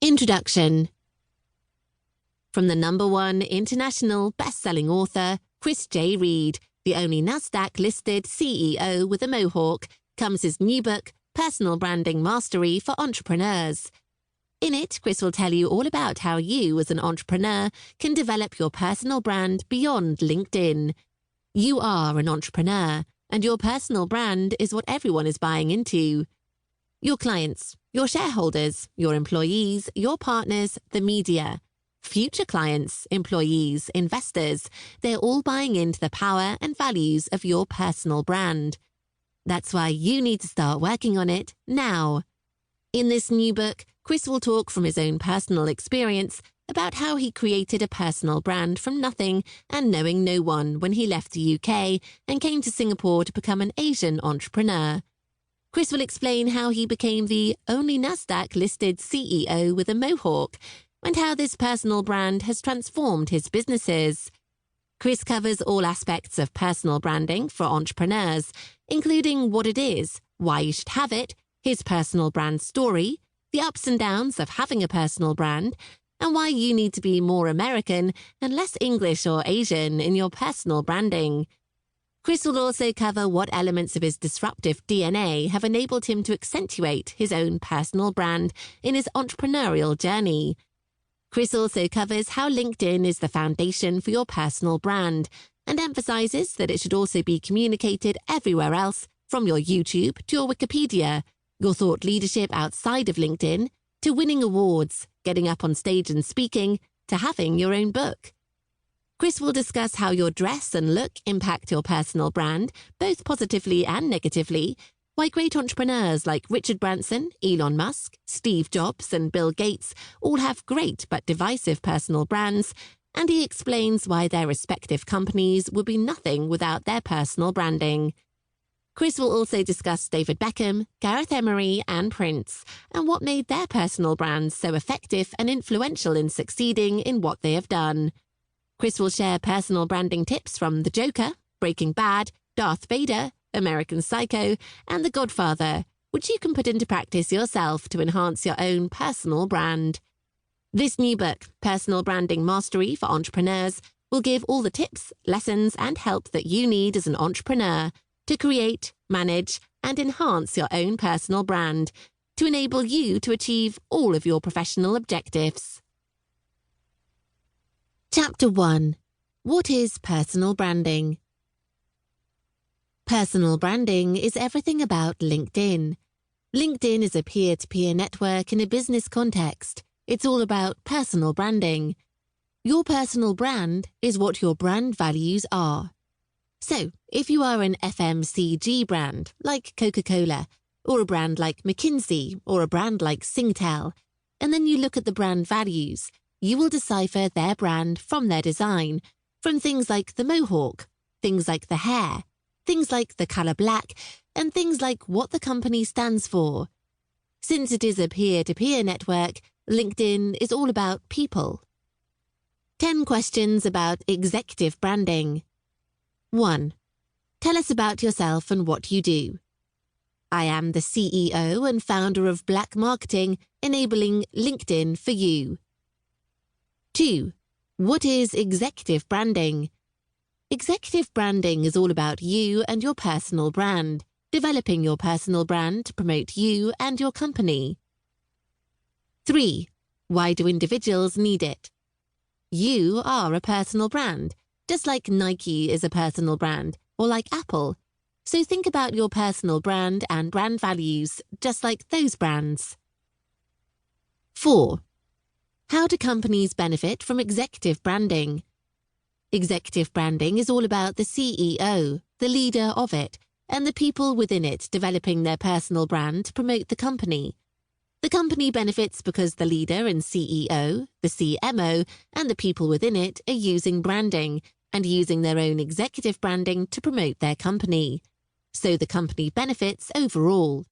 Introduction. From the #1 international best-selling author, Chris J. Reed, the only NASDAQ-listed CEO with a Mohawk, comes his new book, Personal Branding Mastery for Entrepreneurs. In it, Chris will tell you all about how you, as an entrepreneur, can develop your personal brand beyond LinkedIn. You are an entrepreneur, and your personal brand is what everyone is buying into. Your clients, your shareholders, your employees, your partners, the media, future clients, employees, investors, they're all buying into the power and values of your personal brand. That's why you need to start working on it now. In this new book, Chris will talk from his own personal experience about how he created a personal brand from nothing and knowing no one when he left the UK and came to Singapore to become an Asian entrepreneur. Chris will explain how he became the only NASDAQ-listed CEO with a Mohawk and how this personal brand has transformed his businesses. Chris covers all aspects of personal branding for entrepreneurs, including what it is, why you should have it, his personal brand story, the ups and downs of having a personal brand, and why you need to be more American and less English or Asian in your personal branding. Chris will also cover what elements of his disruptive DNA have enabled him to accentuate his own personal brand in his entrepreneurial journey. Chris also covers how LinkedIn is the foundation for your personal brand and emphasizes that it should also be communicated everywhere else, from your YouTube to your Wikipedia, your thought leadership outside of LinkedIn, to winning awards, getting up on stage and speaking, to having your own book. Chris will discuss how your dress and look impact your personal brand, both positively and negatively, why great entrepreneurs like Richard Branson, Elon Musk, Steve Jobs, and Bill Gates all have great but divisive personal brands, and he explains why their respective companies would be nothing without their personal branding. Chris will also discuss David Beckham, Gareth Emery, and Prince, and what made their personal brands so effective and influential in succeeding in what they have done. Chris will share personal branding tips from The Joker, Breaking Bad, Darth Vader, American Psycho, and The Godfather, which you can put into practice yourself to enhance your own personal brand. This new book, Personal Branding Mastery for Entrepreneurs, will give all the tips, lessons, and help that you need as an entrepreneur to create, manage, and enhance your own personal brand to enable you to achieve all of your professional objectives. Chapter 1. What is personal branding? Personal branding is everything about LinkedIn. LinkedIn is a peer-to-peer network in a business context. It's all about personal branding. Your personal brand is what your brand values are. So, if you are an FMCG brand, like Coca-Cola, or a brand like McKinsey, or a brand like Singtel, and then you look at the brand values, you will decipher their brand from their design, from things like the Mohawk, things like the hair, things like the color black, and things like what the company stands for. Since it is a peer-to-peer network, LinkedIn is all about people. 10 questions about executive branding. 1. Tell us about yourself and what you do. I am the CEO and founder of Black Marketing, enabling LinkedIn for you. 2. What is executive branding? Executive branding is all about you and your personal brand, developing your personal brand to promote you and your company. 3. Why do individuals need it? You are a personal brand, just like Nike is a personal brand, or like Apple. So think about your personal brand and brand values, just like those brands. 4. How do companies benefit from executive branding? Executive branding is all about the CEO, the leader of it, and the people within it developing their personal brand to promote the company. The company benefits because the leader and CEO, the CMO, and the people within it are using branding and using their own executive branding to promote their company. So the company benefits overall.